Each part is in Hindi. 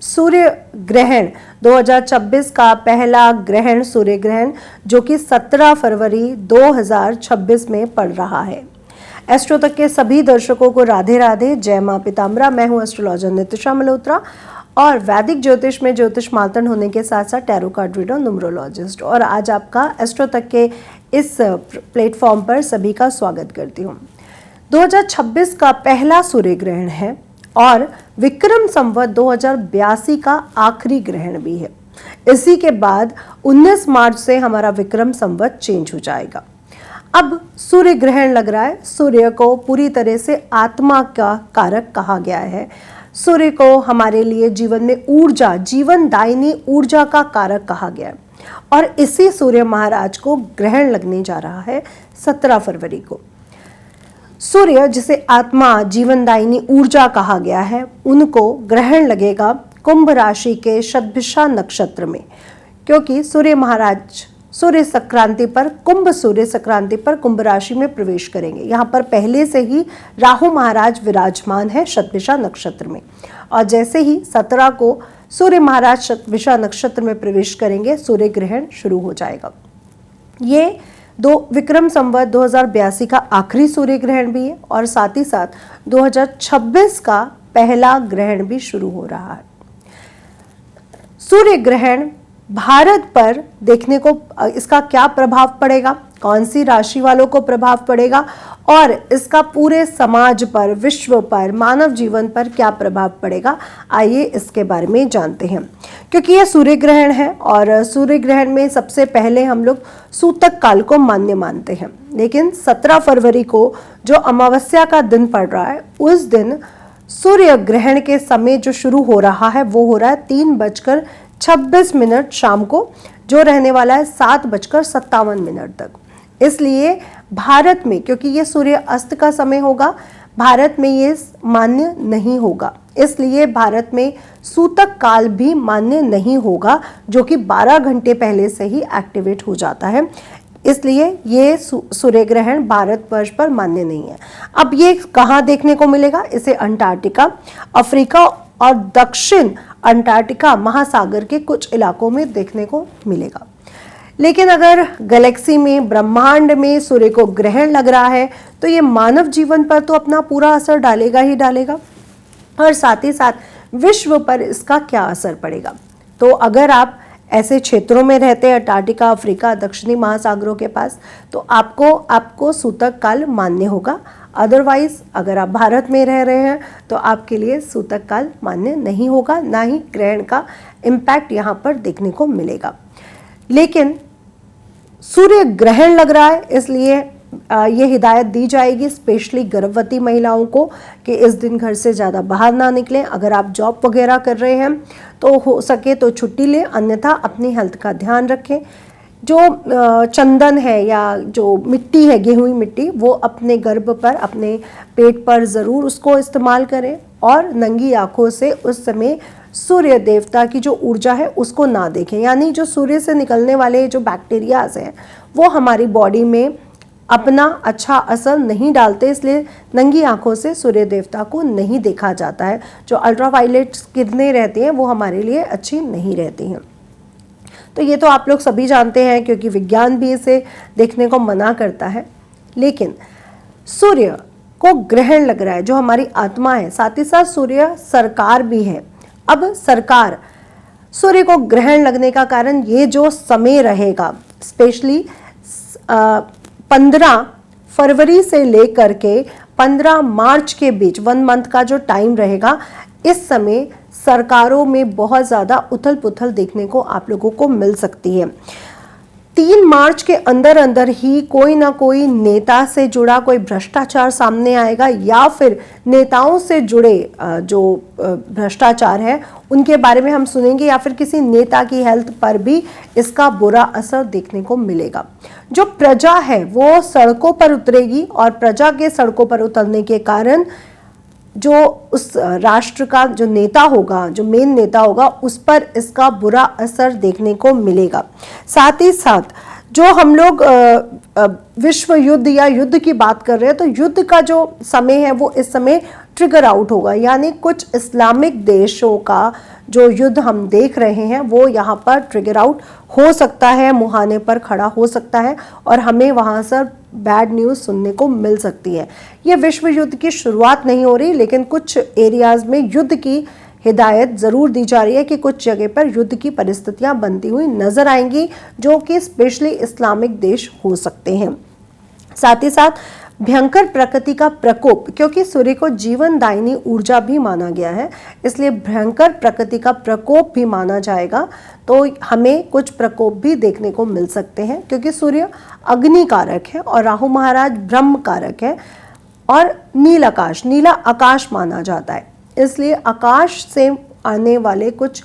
सूर्य ग्रहण 2026 का पहला ग्रहण सूर्य ग्रहण जो कि 17 फरवरी 2026 में पड़ रहा है। एस्ट्रो तक के सभी दर्शकों को राधे राधे, जय मां पिताम्बरा। मैं हूं एस्ट्रोलॉजर नितिशा मल्होत्रा और वैदिक ज्योतिष में ज्योतिष मातन होने के साथ साथ टैरो कार्ड रीडर, न्यूमरोलॉजिस्ट। और आज आपका एस्ट्रो तक के इस प्लेटफॉर्म पर सभी का स्वागत करती हूं। 2026 का पहला सूर्य ग्रहण है और विक्रम संवत 2082 का आखिरी ग्रहण भी है। इसी के बाद 19 मार्च से हमारा विक्रम संवत चेंज हो जाएगा। अब सूर्य ग्रहण लग रहा है। सूर्य को पूरी तरह से आत्मा का कारक कहा गया है। सूर्य को हमारे लिए जीवन में ऊर्जा, जीवन दायिनी ऊर्जा का कारक कहा गया है और इसी सूर्य महाराज को ग्रहण लगने जा रहा है 17 फरवरी को। सूर्य जिसे आत्मा, जीवनदायिनी ऊर्जा कहा गया है, उनको ग्रहण लगेगा कुंभ राशि के शतभिषा नक्षत्र में, क्योंकि सूर्य महाराज सूर्य संक्रांति पर, कुंभ सूर्य संक्रांति पर कुंभ राशि में प्रवेश करेंगे। यहाँ पर पहले से ही राहु महाराज विराजमान है शतभिषा नक्षत्र में और जैसे ही 17 को सूर्य महाराज शतभिषा नक्षत्र में प्रवेश करेंगे, सूर्य ग्रहण शुरू हो जाएगा। ये विक्रम संवत 2082 का आखिरी सूर्य ग्रहण भी है और साथ ही साथ 2026 का पहला ग्रहण भी शुरू हो रहा है। सूर्य ग्रहण भारत पर देखने को इसका क्या प्रभाव पड़ेगा, कौन सी राशि वालों को प्रभाव पड़ेगा और इसका पूरे समाज पर, विश्व पर, मानव जीवन पर क्या प्रभाव पड़ेगा, आइए इसके बारे में जानते हैं। क्योंकि यह सूर्य ग्रहण है और सूर्य ग्रहण में सबसे पहले हम लोग सूतक काल को मान्य मानते हैं, लेकिन 17 फरवरी को जो अमावस्या का दिन पड़ रहा है, उस दिन सूर्य ग्रहण के समय जो शुरू हो रहा है वो हो रहा है 3:26 शाम को, जो रहने वाला है 7:57 तक। इसलिए भारत में, क्योंकि ये सूर्य अस्त का समय होगा, भारत में ये मान्य नहीं होगा। इसलिए भारत में सूतक काल भी मान्य नहीं होगा, जो कि 12 घंटे पहले से ही एक्टिवेट हो जाता है। इसलिए ये सूर्य ग्रहण भारतवर्ष पर मान्य नहीं है। अब ये कहाँ देखने को मिलेगा? इसे अंटार्कटिका, अफ्रीका और दक्षिण अंटार्कटिका महासागर के कुछ इलाकों में देखने को मिलेगा। लेकिन अगर गैलेक्सी में, ब्रह्मांड में सूर्य को ग्रहण लग रहा है तो ये मानव जीवन पर तो अपना पूरा असर डालेगा ही डालेगा और साथ ही साथ विश्व पर इसका क्या असर पड़ेगा। तो अगर आप ऐसे क्षेत्रों में रहते हैं, अंटार्कटिका, अफ्रीका, दक्षिणी महासागरों के पास, तो आपको सूतक काल मान्य होगा। अदरवाइज अगर आप भारत में रह रहे हैं तो आपके लिए सूतक काल मान्य नहीं होगा, ना ही ग्रहण का इम्पैक्ट यहाँ पर देखने को मिलेगा। लेकिन सूर्य ग्रहण लग रहा है, इसलिए ये हिदायत दी जाएगी स्पेशली गर्भवती महिलाओं को कि इस दिन घर से ज़्यादा बाहर ना निकलें। अगर आप जॉब वगैरह कर रहे हैं तो हो सके तो छुट्टी लें, अन्यथा अपनी हेल्थ का ध्यान रखें। जो चंदन है या जो मिट्टी है, गेहूं मिट्टी, वो अपने गर्भ पर, अपने पेट पर ज़रूर उसको इस्तेमाल करें और नंगी आंखों से उस समय सूर्य देवता की जो ऊर्जा है उसको ना देखें। यानी जो सूर्य से निकलने वाले जो बैक्टीरियाज हैं वो हमारी बॉडी में अपना अच्छा असर नहीं डालते, इसलिए नंगी आंखों से सूर्य देवता को नहीं देखा जाता है। जो अल्ट्रावायलेट किरणें रहती हैं वो हमारे लिए अच्छी नहीं रहती हैं। तो ये तो आप लोग सभी जानते हैं, क्योंकि विज्ञान भी इसे देखने को मना करता है। लेकिन सूर्य को ग्रहण लग रहा है जो हमारी आत्मा है, साथ ही साथ सूर्य सरकार भी है। अब सरकार, सूर्य को ग्रहण लगने का कारण ये जो समय रहेगा, स्पेशली 15 फरवरी से लेकर के 15 मार्च के बीच 1 मंथ का जो टाइम रहेगा, इस समय सरकारों में बहुत ज़्यादा उथल पुथल देखने को आप लोगों को मिल सकती है। 3 मार्च के अंदर अंदर ही कोई ना कोई नेता से जुड़ा कोई भ्रष्टाचार सामने आएगा या फिर नेताओं से जुड़े जो भ्रष्टाचार है उनके बारे में हम सुनेंगे, या फिर किसी नेता की हेल्थ पर भी इसका बुरा असर देखने को मिलेगा। जो प्रजा है वो सड़कों पर उतरेगी और प्रजा के सड़कों पर उतरने के कारण जो उस राष्ट्र का जो नेता होगा, जो मेन नेता होगा, उस पर इसका बुरा असर देखने को मिलेगा। साथ ही साथ जो हम लोग विश्व युद्ध या युद्ध की बात कर रहे हैं, तो युद्ध का जो समय है वो इस समय ट्रिगर आउट होगा, यानी कुछ इस्लामिक देशों का जो युद्ध हम देख रहे हैं वो यहाँ पर ट्रिगर आउट हो सकता है, मुहाने पर खड़ा हो सकता है और हमें वहाँ से बैड न्यूज़ सुनने को मिल सकती है। ये विश्व युद्ध की शुरुआत नहीं हो रही, लेकिन कुछ एरियाज में युद्ध की हिदायत ज़रूर दी जा रही है कि कुछ जगह पर युद्ध की परिस्थितियां बनती हुई नजर आएंगी, जो कि स्पेशली इस्लामिक देश हो सकते हैं। साथ ही साथ भयंकर प्रकृति का प्रकोप, क्योंकि सूर्य को जीवनदायिनी ऊर्जा भी माना गया है, इसलिए भयंकर प्रकृति का प्रकोप भी माना जाएगा। तो हमें कुछ प्रकोप भी देखने को मिल सकते हैं, क्योंकि सूर्य अग्नि कारक है और राहु महाराज ब्रह्म कारक है और नीला आकाश माना जाता है, इसलिए आकाश से आने वाले कुछ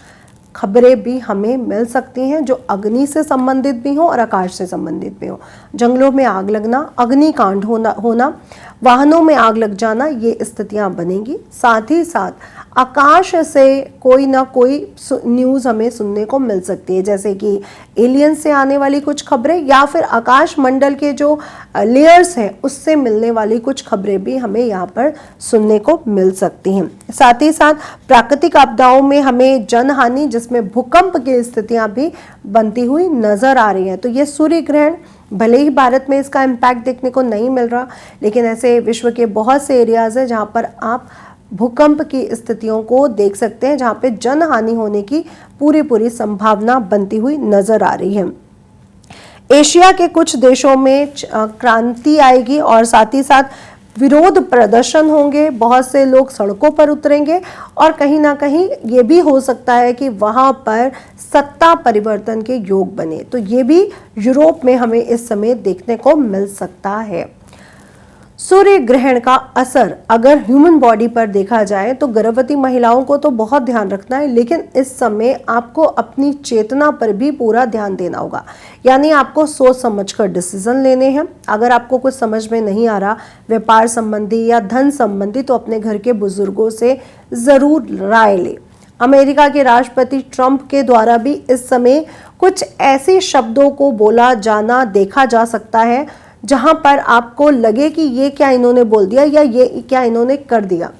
खबरें भी हमें मिल सकती हैं जो अग्नि से संबंधित भी हों और आकाश से संबंधित भी हों। जंगलों में आग लगना, अग्निकांड होना, वाहनों में आग लग जाना, ये स्थितियां बनेंगी। साथ ही साथ आकाश से कोई ना कोई न्यूज़ हमें सुनने को मिल सकती है, जैसे कि एलियन से आने वाली कुछ खबरें या फिर आकाश मंडल के जो लेयर्स हैं उससे मिलने वाली कुछ खबरें भी हमें यहाँ पर सुनने को मिल सकती हैं। साथ ही साथ प्राकृतिक आपदाओं में हमें जनहानि, जिसमें भूकंप की स्थितियां भी बनती हुई नजर आ रही हैं। तो ये सूर्य ग्रहण भले ही भारत में इसका इम्पैक्ट देखने को नहीं मिल रहा, लेकिन ऐसे विश्व के बहुत से एरियाज हैं जहाँ पर आप भूकंप की स्थितियों को देख सकते हैं, जहाँ पे जनहानि होने की पूरी संभावना बनती हुई नजर आ रही है। एशिया के कुछ देशों में क्रांति आएगी और साथ ही साथ विरोध प्रदर्शन होंगे, बहुत से लोग सड़कों पर उतरेंगे और कहीं ना कहीं ये भी हो सकता है कि वहाँ पर सत्ता परिवर्तन के योग बने। तो ये भी यूरोप में हमें इस समय देखने को मिल सकता है। सूर्य ग्रहण का असर अगर ह्यूमन बॉडी पर देखा जाए तो गर्भवती महिलाओं को तो बहुत ध्यान रखना है, लेकिन इस समय आपको अपनी चेतना पर भी पूरा ध्यान देना होगा, यानी आपको सोच समझकर डिसीजन लेने हैं। अगर आपको कुछ समझ में नहीं आ रहा व्यापार संबंधी या धन संबंधी, तो अपने घर के बुजुर्गों से ज़रूर राय ले। अमेरिका के राष्ट्रपति ट्रंप के द्वारा भी इस समय कुछ ऐसे शब्दों को बोला जाना देखा जा सकता है जहां पर आपको लगे कि ये क्या इन्होंने बोल दिया या ये क्या इन्होंने कर दिया,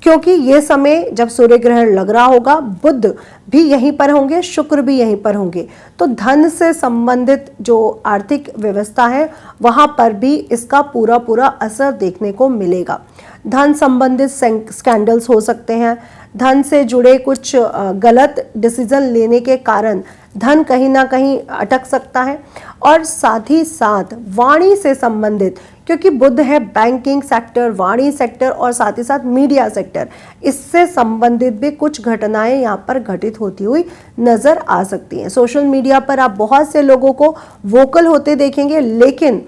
क्योंकि ये समय जब सूर्य ग्रहण लग रहा होगा, बुध भी यहीं पर होंगे, शुक्र भी यहीं पर होंगे, तो धन से संबंधित जो आर्थिक व्यवस्था है वहां पर भी इसका पूरा असर देखने को मिलेगा। धन संबंधित स्कैंडल्स हो सकते हैं, धन से जुड़े कुछ गलत डिसीजन लेने के कारण धन कहीं ना कहीं अटक सकता है, और साथ ही साथ वाणी से संबंधित, क्योंकि बुध है बैंकिंग सेक्टर, वाणी सेक्टर और साथ ही साथ मीडिया सेक्टर, इससे संबंधित भी कुछ घटनाएं यहाँ पर घटित होती हुई नजर आ सकती हैं। सोशल मीडिया पर आप बहुत से लोगों को वोकल होते देखेंगे, लेकिन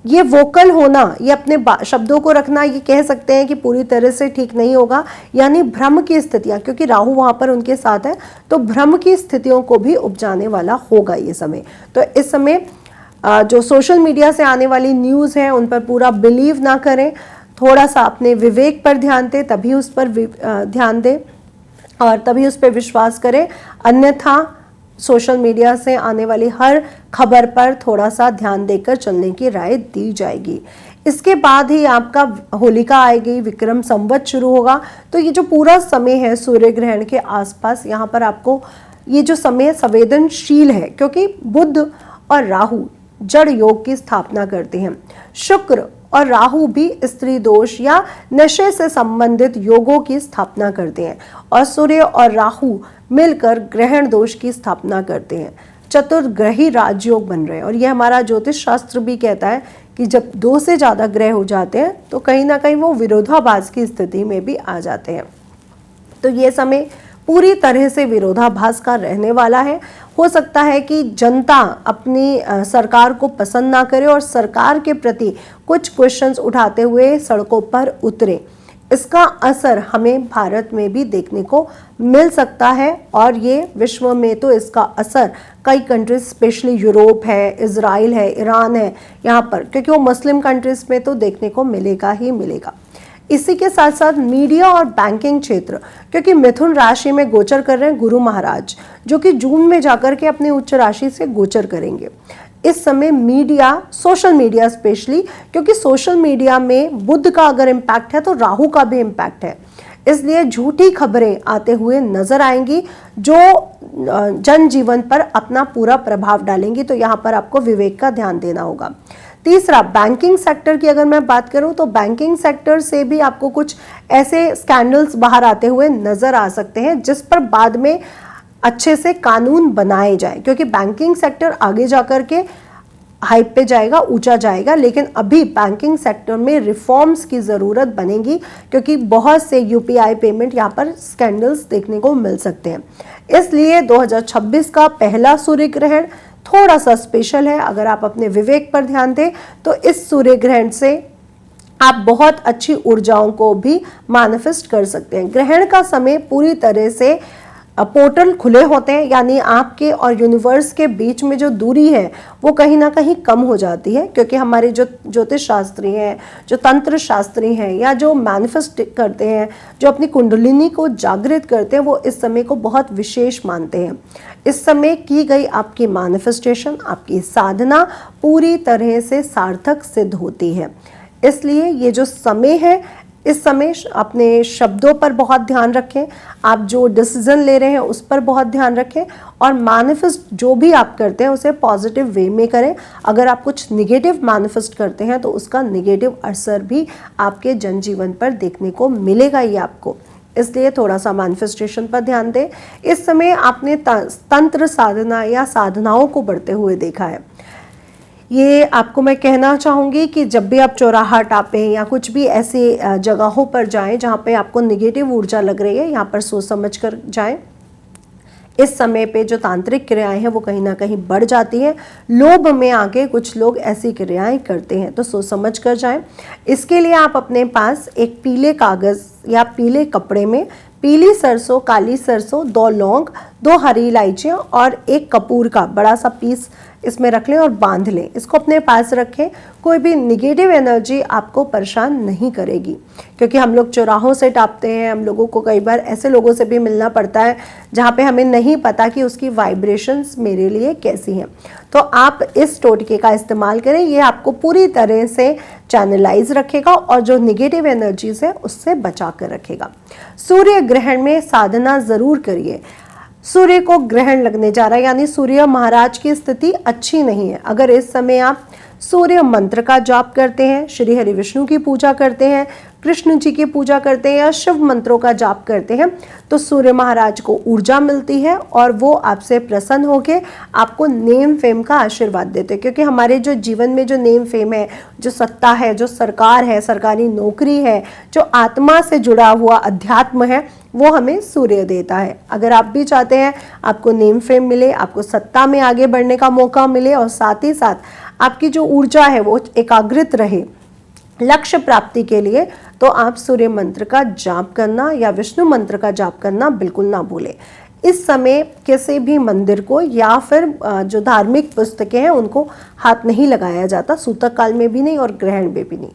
ये वोकल होना, ये अपने शब्दों को रखना, ये कह सकते हैं कि पूरी तरह से ठीक नहीं होगा, यानी भ्रम की स्थितियां, क्योंकि राहु वहां पर उनके साथ है, तो भ्रम की स्थितियों को भी उपजाने वाला होगा ये समय। तो इस समय जो सोशल मीडिया से आने वाली न्यूज़ है उन पर पूरा बिलीव ना करें, थोड़ा सा अपने विवेक पर ध्यान दें, तभी उस पर ध्यान दें और तभी उस पर विश्वास करें, अन्यथा सोशल मीडिया से आने वाली हर खबर पर थोड़ा सा ध्यान देकर चलने की राय दी जाएगी। इसके बाद ही आपका होलिका आएगी, विक्रम संवत शुरू होगा। तो ये जो पूरा समय है सूर्य ग्रहण के आसपास, यहाँ पर आपको ये जो समय संवेदनशील है, क्योंकि बुध और राहु जड़ योग की स्थापना करते हैं। शुक्र और राहु भी स्त्री दोष या नशे से संबंधित योगों की स्थापना करते हैं, और सूर्य और राहु मिलकर ग्रहण दोष की स्थापना करते हैं। चतुर्ग्रही राजयोग बन रहे हैं, और यह हमारा ज्योतिष शास्त्र भी कहता है कि जब 2 से ज़्यादा ग्रह हो जाते हैं तो कहीं ना कहीं वो विरोधाभास की स्थिति में भी आ जाते हैं। तो ये समय पूरी तरह से विरोधाभास का रहने वाला है। हो सकता है कि जनता अपनी सरकार को पसंद ना करे और सरकार के प्रति कुछ क्वेश्चंस उठाते हुए सड़कों पर उतरे। इसका असर हमें भारत में भी देखने को मिल सकता है, और ये विश्व में तो इसका असर कई कंट्रीज, स्पेशली यूरोप है, इजराइल है, ईरान है, यहाँ पर, क्योंकि वो मुस्लिम कंट्रीज में तो देखने को मिलेगा ही मिलेगा। इसी के साथ साथ मीडिया और बैंकिंग क्षेत्र, क्योंकि मिथुन राशि में गोचर कर रहे हैं गुरु महाराज, जो कि जून में जाकर के अपनी उच्च राशि से गोचर करेंगे। इस समय मीडिया, सोशल मीडिया स्पेशली, क्योंकि सोशल मीडिया में बुध का अगर इम्पैक्ट है तो राहु का भी इम्पैक्ट है, इसलिए झूठी खबरें आते हुए नजर आएंगी जो जनजीवन पर अपना पूरा प्रभाव डालेंगी। तो यहाँ पर आपको विवेक का ध्यान देना होगा। तीसरा, बैंकिंग सेक्टर की अगर मैं बात करूं तो बैंकिंग सेक्टर से भी आपको कुछ ऐसे स्कैंडल्स बाहर आते हुए नजर आ सकते हैं जिस पर बाद में अच्छे से कानून बनाए जाए, क्योंकि बैंकिंग सेक्टर आगे जाकर के हाइप पे जाएगा, ऊंचा जाएगा, लेकिन अभी बैंकिंग सेक्टर में रिफॉर्म्स की ज़रूरत बनेगी, क्योंकि बहुत से यूपीआई पेमेंट यहाँ पर स्कैंडल्स देखने को मिल सकते हैं। इसलिए 2026 का पहला सूर्य ग्रहण थोड़ा सा स्पेशल है। अगर आप अपने विवेक पर ध्यान दें तो इस सूर्य ग्रहण से आप बहुत अच्छी ऊर्जाओं को भी मैनिफेस्ट कर सकते हैं। ग्रहण का समय पूरी तरह से पोर्टल खुले होते हैं, यानी आपके और यूनिवर्स के बीच में जो दूरी है वो कहीं ना कहीं कम हो जाती है, क्योंकि हमारे जो ज्योतिष शास्त्री हैं, जो तंत्र शास्त्री हैं, या जो मैनिफेस्ट करते हैं, जो अपनी कुंडलिनी को जागृत करते हैं, वो इस समय को बहुत विशेष मानते हैं। इस समय की गई आपकी मैनिफेस्टेशन, आपकी साधना पूरी तरह से सार्थक सिद्ध होती है। इसलिए ये जो समय है, इस समय अपने शब्दों पर बहुत ध्यान रखें, आप जो डिसीजन ले रहे हैं उस पर बहुत ध्यान रखें, और मैनिफेस्ट जो भी आप करते हैं उसे पॉजिटिव वे में करें। अगर आप कुछ निगेटिव मैनिफेस्ट करते हैं तो उसका निगेटिव असर भी आपके जनजीवन पर देखने को मिलेगा ही आपको। इसलिए थोड़ा सा मैनिफेस्टेशन पर ध्यान दें। इस समय आपने तंत्र साधना या साधनाओं को बढ़ते हुए देखा है। ये आपको मैं कहना चाहूँगी कि जब भी आप चौराहा टापें या कुछ भी ऐसी जगहों पर जाएं जहाँ पे आपको निगेटिव ऊर्जा लग रही है, यहाँ पर सोच समझ कर जाएं। इस समय पे जो तांत्रिक क्रियाएं हैं वो कहीं ना कहीं बढ़ जाती हैं। लोभ में आके कुछ लोग ऐसी क्रियाएं करते हैं, तो सोच समझ कर जाएं। इसके लिए आप अपने पास एक पीले कागज़ या पीले कपड़े में पीली सरसों, काली सरसों, 2 लौंग, 2 हरी इलायचियाँ और 1 कपूर का बड़ा सा पीस इसमें रख लें और बांध लें। इसको अपने पास रखें। कोई भी निगेटिव एनर्जी आपको परेशान नहीं करेगी, क्योंकि हम लोग चौराहों से टापते हैं। हम लोगों को कई बार ऐसे लोगों से भी मिलना पड़ता है जहाँ पे हमें नहीं पता कि उसकी वाइब्रेशंस मेरे लिए कैसी हैं। तो आप इस टोटके का इस्तेमाल करें, ये आपको पूरी तरह से चैनलाइज रखेगा और जो निगेटिव एनर्जीज है उससे बचा कर रखेगा। सूर्य ग्रहण में साधना ज़रूर करिए। सूर्य को ग्रहण लगने जा रहा है, यानी सूर्य महाराज की स्थिति अच्छी नहीं है। अगर इस समय आप सूर्य मंत्र का जाप करते हैं, श्री हरि विष्णु की पूजा करते हैं, कृष्ण जी की पूजा करते हैं या शिव मंत्रों का जाप करते हैं, तो सूर्य महाराज को ऊर्जा मिलती है और वो आपसे प्रसन्न होकर आपको नेम फेम का आशीर्वाद देते हैं। क्योंकि हमारे जो जीवन में जो नेम फेम है, जो सत्ता है, जो सरकार है, सरकारी नौकरी है, जो आत्मा से जुड़ा हुआ अध्यात्म है, वो हमें सूर्य देता है। अगर आप भी चाहते हैं आपको नेम फेम मिले, आपको सत्ता में आगे बढ़ने का मौका मिले और साथ ही साथ आपकी जो ऊर्जा है वो एकाग्रित रहे लक्ष्य प्राप्ति के लिए, तो आप सूर्य मंत्र का जाप करना या विष्णु मंत्र का जाप करना बिल्कुल ना भूलें। इस समय किसी भी मंदिर को या फिर जो धार्मिक पुस्तकें हैं उनको हाथ नहीं लगाया जाता, सूतक काल में भी नहीं और ग्रहण में भी नहीं।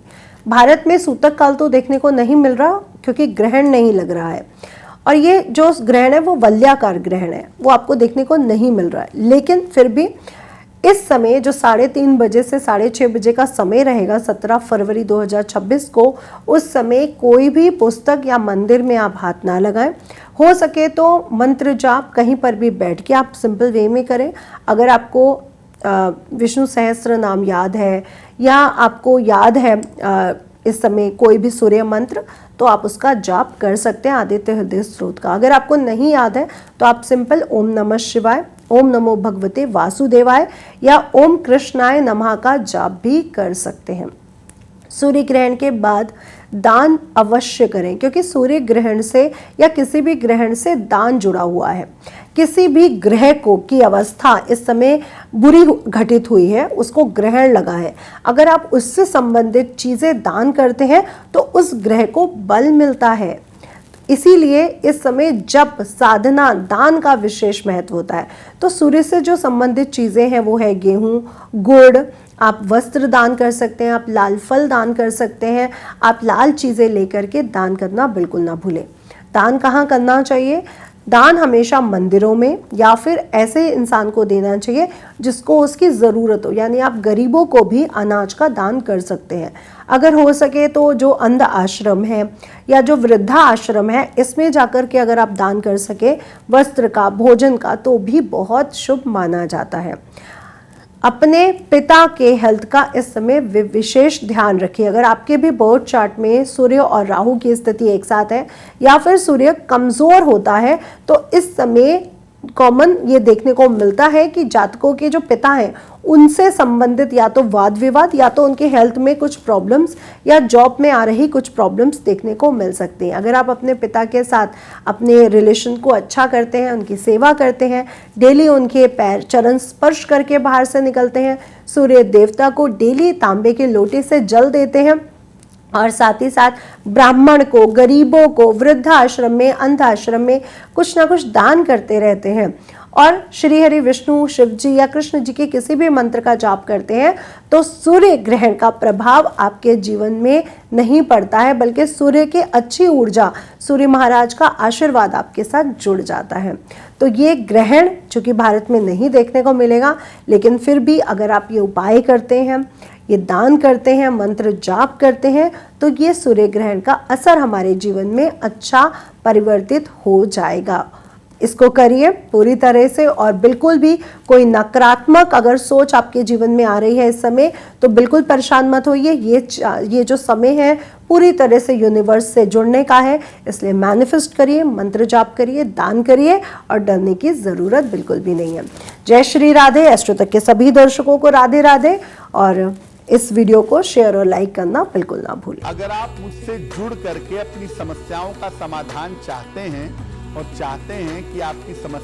भारत में सूतक काल तो देखने को नहीं मिल रहा क्योंकि ग्रहण नहीं लग रहा है, और ये जो ग्रहण है वो वलयाकार ग्रहण है, वो आपको देखने को नहीं मिल रहा है। लेकिन फिर भी इस समय जो 3:30 बजे से 6:30 बजे का समय रहेगा 17 फरवरी 2026 को, उस समय कोई भी पुस्तक या मंदिर में आप हाथ ना लगाएं। हो सके तो मंत्र जाप कहीं पर भी बैठ के आप सिंपल वे में करें। अगर आपको विष्णु सहस्त्र नाम याद है या आपको याद है इस समय कोई भी सूर्य मंत्र, तो आप उसका जाप कर सकते हैं, आदित्य हृदय स्त्रोत का। अगर आपको नहीं याद है तो आप सिंपल ओम नमः शिवाय, ओम नमो भगवते वासुदेवाय या ओम कृष्णाय नमः का जाप भी कर सकते हैं। सूर्य ग्रहण के बाद दान अवश्य करें, क्योंकि सूर्य ग्रहण से या किसी भी ग्रहण से दान जुड़ा हुआ है। किसी भी ग्रह को की अवस्था इस समय बुरी घटित हुई है, उसको ग्रहण लगा है, अगर आप उससे संबंधित चीज़ें दान करते हैं तो उस ग्रह को बल मिलता है। इसीलिए इस समय जप, साधना, दान का विशेष महत्व होता है। तो सूर्य से जो संबंधित चीज़ें हैं वो है गेहूँ, गुड़, आप वस्त्र दान कर सकते हैं, आप लाल फल दान कर सकते हैं, आप लाल चीज़ें लेकर के दान करना बिल्कुल ना भूलें। दान कहाँ करना चाहिए? दान हमेशा मंदिरों में या फिर ऐसे इंसान को देना चाहिए जिसको उसकी ज़रूरत हो, यानी आप गरीबों को भी अनाज का दान कर सकते हैं। अगर हो सके तो जो अंध आश्रम है या जो वृद्धा आश्रम है, इसमें जाकर के अगर आप दान कर सके वस्त्र का, भोजन का, तो भी बहुत शुभ माना जाता है। अपने पिता के हेल्थ का इस समय विशेष ध्यान रखिए। अगर आपके भी बर्थ चार्ट में सूर्य और राहु की स्थिति एक साथ है या फिर सूर्य कमजोर होता है, तो इस समय कॉमन ये देखने को मिलता है कि जातकों के जो पिता हैं उनसे संबंधित या तो वाद विवाद या तो उनके हेल्थ में कुछ प्रॉब्लम्स या जॉब में आ रही कुछ प्रॉब्लम्स देखने को मिल सकती हैं। अगर आप अपने पिता के साथ अपने रिलेशन को अच्छा करते हैं, उनकी सेवा करते हैं, डेली उनके पैर चरण स्पर्श करके बाहर से निकलते हैं, सूर्य देवता को डेली तांबे के लोटे से जल देते हैं और साथ ही साथ ब्राह्मण को, गरीबों को, वृद्धा आश्रम में, अंध आश्रम में कुछ ना कुछ दान करते रहते हैं और श्री हरि विष्णु, शिव जी या कृष्ण जी के किसी भी मंत्र का जाप करते हैं, तो सूर्य ग्रहण का प्रभाव आपके जीवन में नहीं पड़ता है, बल्कि सूर्य की अच्छी ऊर्जा, सूर्य महाराज का आशीर्वाद आपके साथ जुड़ जाता है। तो ये ग्रहण चूंकि भारत में नहीं देखने को मिलेगा, लेकिन फिर भी अगर आप ये उपाय करते हैं, ये दान करते हैं, मंत्र जाप करते हैं, तो ये सूर्य ग्रहण का असर हमारे जीवन में अच्छा परिवर्तित हो जाएगा। इसको करिए पूरी तरह से और बिल्कुल भी कोई नकारात्मक अगर सोच आपके जीवन में आ रही है इस समय, तो बिल्कुल परेशान मत होइए। ये जो समय है पूरी तरह से यूनिवर्स से जुड़ने का है, इसलिए मैनिफेस्ट करिए, मंत्र जाप करिए, दान करिए और डरने की ज़रूरत बिल्कुल भी नहीं है। जय श्री राधे। एस्ट्रो तक के सभी दर्शकों को राधे राधे और इस वीडियो को शेयर और लाइक करना बिल्कुल ना भूलें। अगर आप मुझसे जुड़ करके अपनी समस्याओं का समाधान चाहते हैं और चाहते हैं कि आपकी समस्या